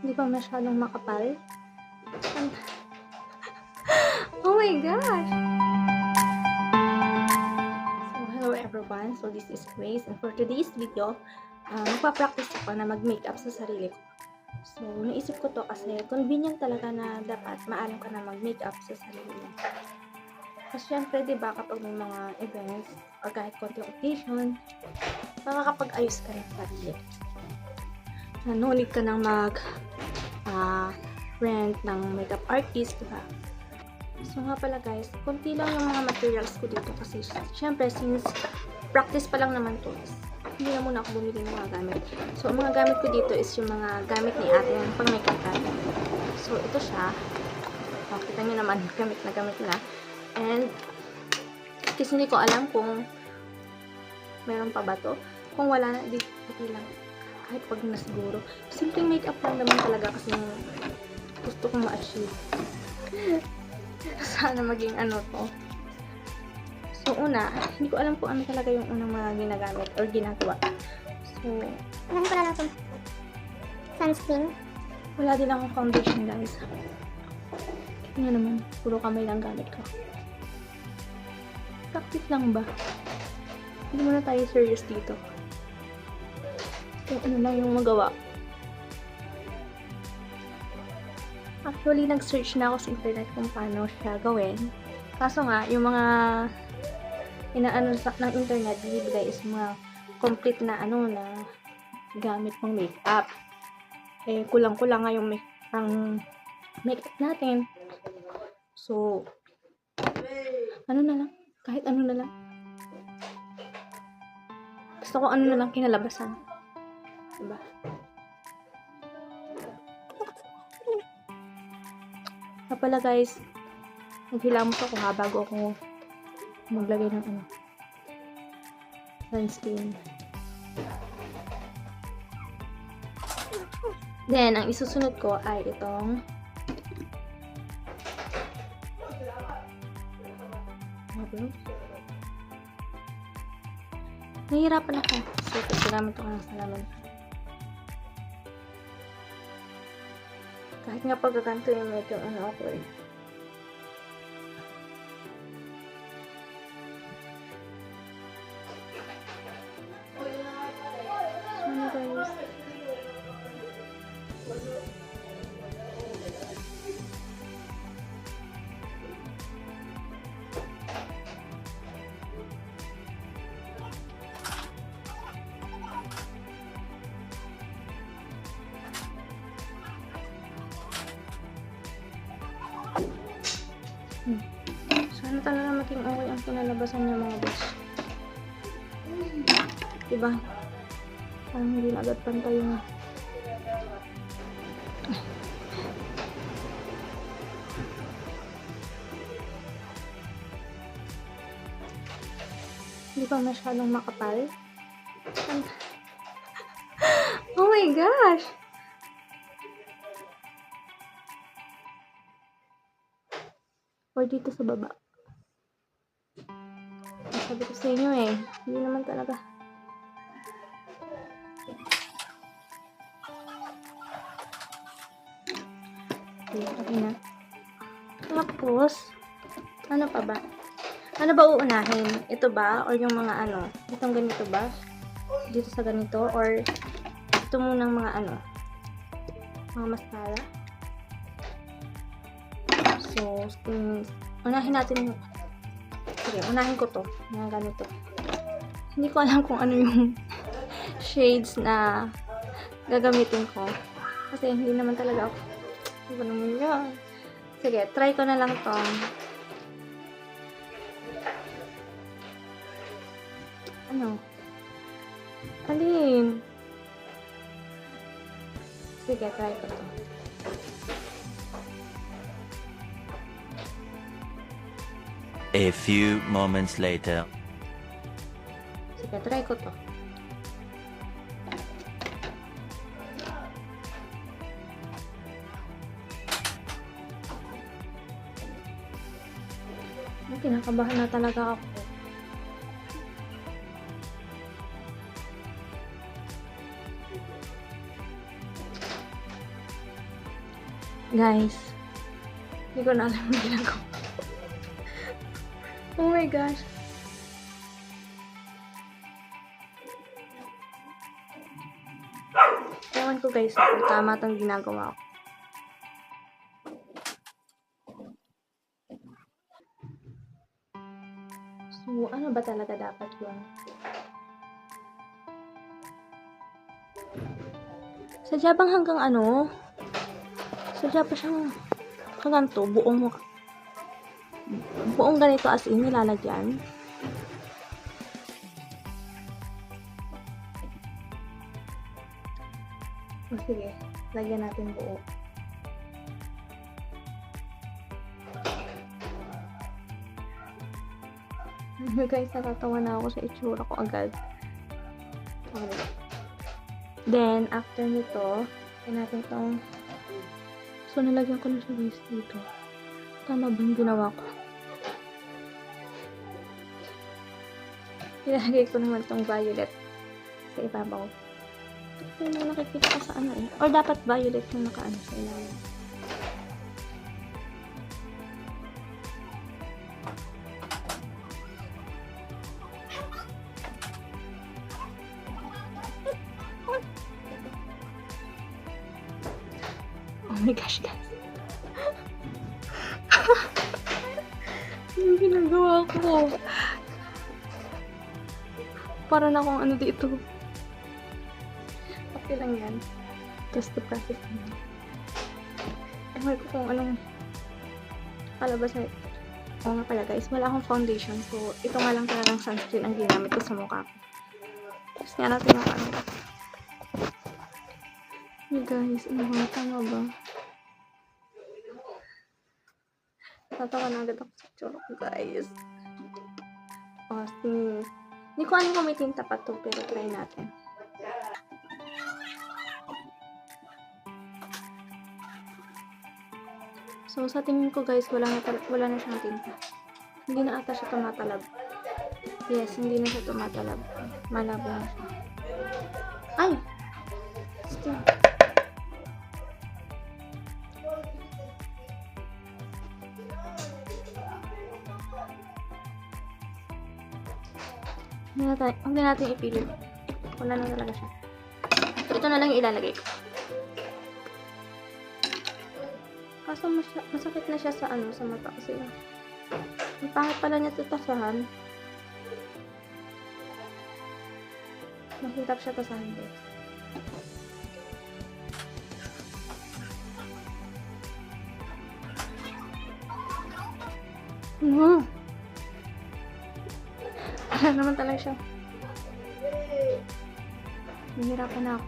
Hindi ba masyadong makapal? Oh my gosh! So, hello everyone. So, this is Grace. And for today's video, magpa-practice ako na mag-makeup sa sarili ko. So, naisip ko to kasi convenient talaga na dapat maalam ka na mag-makeup sa sarili mo. Kasi syempre, diba, kapag may mga events or kahit konting occasion, makakapag-ayos ka ng sarili. No need ka nang rent ng makeup artist, diba? So nga pala guys, konti lang yung mga materials ko dito kasi syempre since practice pa lang naman to, hindi na muna ako bumili ng mga gamit. So ang mga gamit ko dito is yung mga gamit ni ate yung pang makeup natin. So ito siya. Kita nyo naman, gamit na. And kasi hindi ko alam kung meron pa ba to. Kung wala na, di okay lang. Kahit pag na siguro. Simpleng makeup lang naman talaga kasi gusto kong ma-achieve. Sana maging ano to. So una, hindi ko alam kung ano talaga yung unang mga ginagamit or ginagawa. So, Unahin ko na lang itong sunscreen. wala din akong foundation guys. Kaya naman, puro kamay lang gamit ko. Practice lang ba? Hindi muna tayo serious dito. Kung ano lang yung magawa. Actually, nag-search na ako sa internet kung paano siya gawin. Kaso nga, yung mga inaano ng internet, binibigay is mga complete na na gamit pang makeup. Eh, kulang-kulang nga yung pang makeup natin. So, ano na lang. Kahit ano na lang. Gusto ko ano na lang kinalabasan. Diba? Pala guys, naghilamos ako bago ako maglagay ng sunscreen. Then, ang isusunod ko ay itong nahihirapan ako. So, ginamit ko ng salamin. Kahit nga pagkakanto yung medyo ako eh. Ano guys? Sana talaga maging okay ang pinalabasan niya mga boss. Diba? Parang hindi na agad pantay yung hindi pa masyadong makapal. Oh my gosh! Or dito sa baba. Sabi ko sa inyo eh, hindi naman talaga. Okay na. Tapos, ano pa ba? Ano ba uunahin? Ito ba? Or yung mga itong ganito ba? Dito sa ganito? Or ito munang mga mga mascara? So, unahin natin yung sige, unahin ko to. Mga ganito. Hindi ko alam kung ano yung shades na gagamitin ko. Kasi hindi naman talaga ako. Hindi ko naman yun. Sige, try ko na lang to. Ano? Alin? Sige, try ko to. A few moments later. Sige, try ko to. Kinakabahan na talaga ako. Guys, hindi ko na alam yung ginagawa. Oh my gosh. Ewan ko guys, kung tama itong ginagawa ko. So, ano ba talaga dapat yun? Sadya bang hanggang ano? Sadya pa siyang hanggang to, buong ganito as in, nilalagyan. O sige, lagyan natin buo. Guys, natatawa na ako sa itsura ko agad. Okay. Then, after nito, lagyan natin itong... So, nalagyan ko na siya guys dito. Tama ba yung ginawa ko? Ilalagay ko naman itong violet sa ibabaw. Ito yung nakikita ko sa ano eh. Or dapat violet yung nakaano sa ilalim. Oh my gosh, guys. Yung ginagawa ko. Para na akong ano dito. Okay lang yan. Just the process naman. Ewan ko kung anong palabas na ito. Oo nga pala guys, wala akong foundation. So, ito nga lang talagang sunscreen ang ginamit ko sa mukha ko. Tapos nga natin yung ano. Hey guys, ano ba? Tama ba? Natatawa na agad ako sa tsura ko guys. Oh, sis. Hindi ko alam kung may tinta pa to, pero try natin. So, sa tingin ko guys, wala na siyang tinta. Hindi na ata siya tumatalab. Yes, hindi na siya tumatalab. Malabo na siya. Ay! Still. Huwag na natin ipilit. Wala na talaga siya. So, ito na lang yung ilalagay ko. Kaso masakit na siya sa ano, sa mata kasi ang pangit pala niya tatasahan. Mahirap siya tasahan guys. Wala naman talaga siya. Nahihirapan na ako.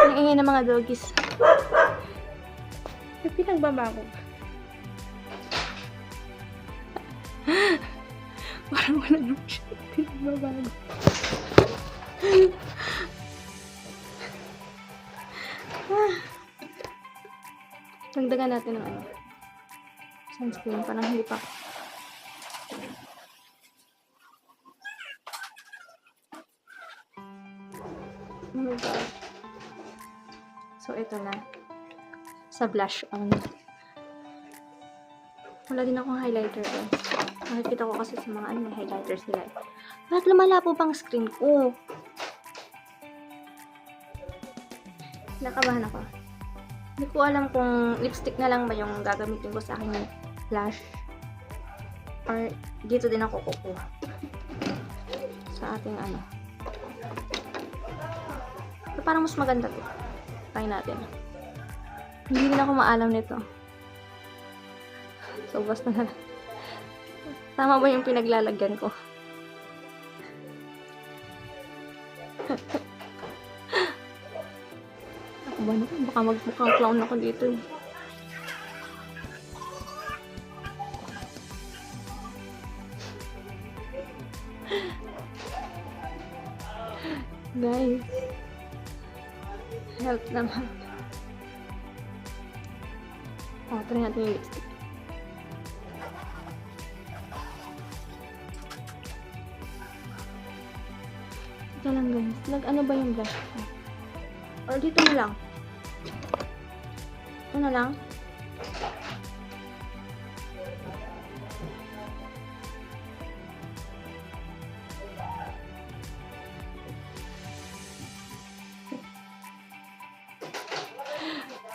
Naingay ng mga doggies. May pinagbabago. Parang wala naman siya pinagbabago. Dagdagan natin ng ano, sunscreen, parang hindi pa. Oh my God. So, ito na. Sa blush on. Wala din akong highlighter guys. Nakikita ko kasi sa mga ano, may highlighter sila. Bakit lumalabo bang screen ko? Nakabahan ako. Hindi ko alam kung lipstick na lang ba yung gagamitin ko sa aking blush. Or dito din ako kukuha. Sa ating ano. So, parang mas maganda to. Try natin. Hindi din ako maalam nito. So, basta na lang. Tama ba yung pinaglalagyan ko? Ako ba naman? Baka magmukhang clown ako dito. Guys. Help naman. Oh, try natin yung lipstick. Teka lang guys. Ano ba yung blush ko? Or dito na lang. Ito na lang.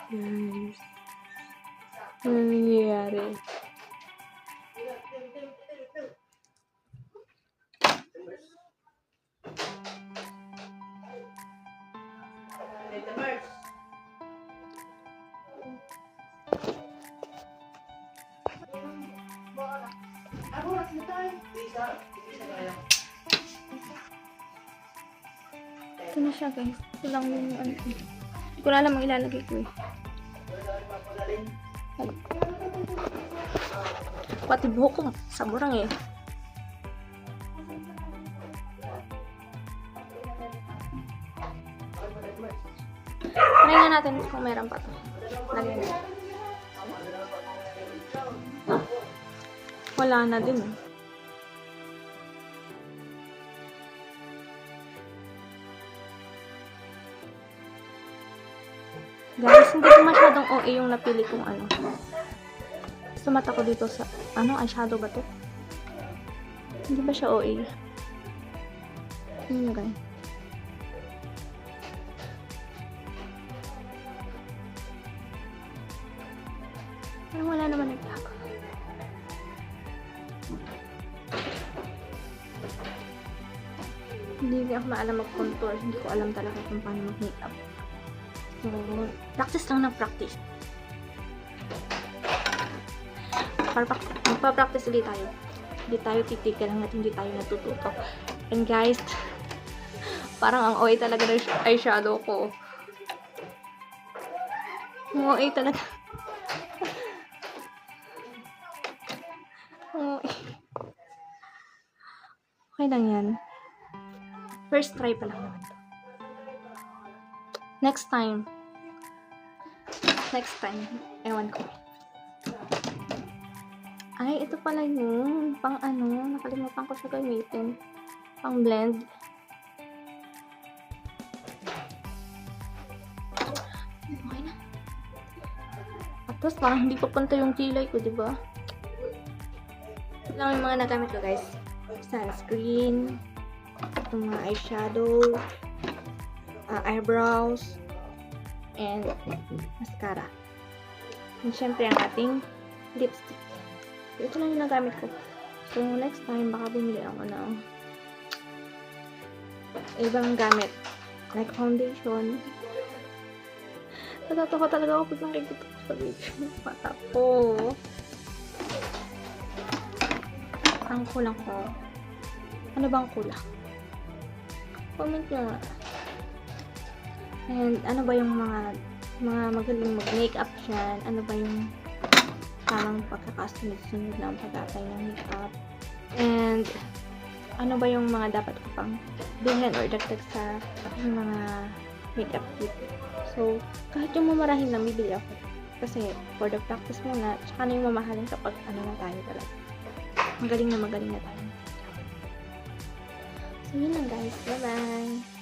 Guys. Ano nangyayari? Ito na siya guys. Ito lang yung ano. Hindi ko na alam ang ilalagay ko eh. Pati buhok ko saburang eh. Try nga natin kung meron pa to. Lagyan natin. Wala na din eh. Guys, hindi ko masyadong OA yung napili kong ano. Sumata ko dito sa, eyeshadow ba to? Hindi ba siya OA? Ano guys? Parang wala naman nagtago. Hindi ako maalam mag-contour. Hindi ko alam talaga kung paano mag-makeup. So, practice lang ng practice. Magpa-practice ulit tayo. Hindi tayo titigil hanggat hindi tayo natututo. And guys, parang ang OA talaga ng eyeshadow ko. Ang OA talaga. Ang OA. Okay lang yan. First try pa lang naman to. Next time, ewan ko. Ay, ito pala yung pang nakalimutan ko siya gamitin. Pang blend. Okay na. At tapos parang hindi papunta yung kilay ko, diba? Ito lang yung mga nagamit ko, guys. Sunscreen, itong mga eyeshadow, eyebrows, and mascara. And syempre ang ating lipstick. Ito lang yung nagamit ko. So next time baka bumili ako ng ibang gamit. Like foundation. Natatawa talaga ako pag nakikita ko sa video. Mata ko. Ang kulang ko. Ano bang kulang? Comment nyo nga. And ano ba yung mga magaling mag-makeup dyan? Ano ba yung tamang pagkakasunod-sunod ng pag-apply ng makeup? And ano ba yung mga dapat ko pang bilhin or dagdag sa aking mga makeup kit? So, kahit yung mamarahin lang, bibili ako. Kasi for the practice muna, tsaka na yung mamahalin kapag na tayo talaga. Magaling na tayo. So, yun lang guys. Bye-bye!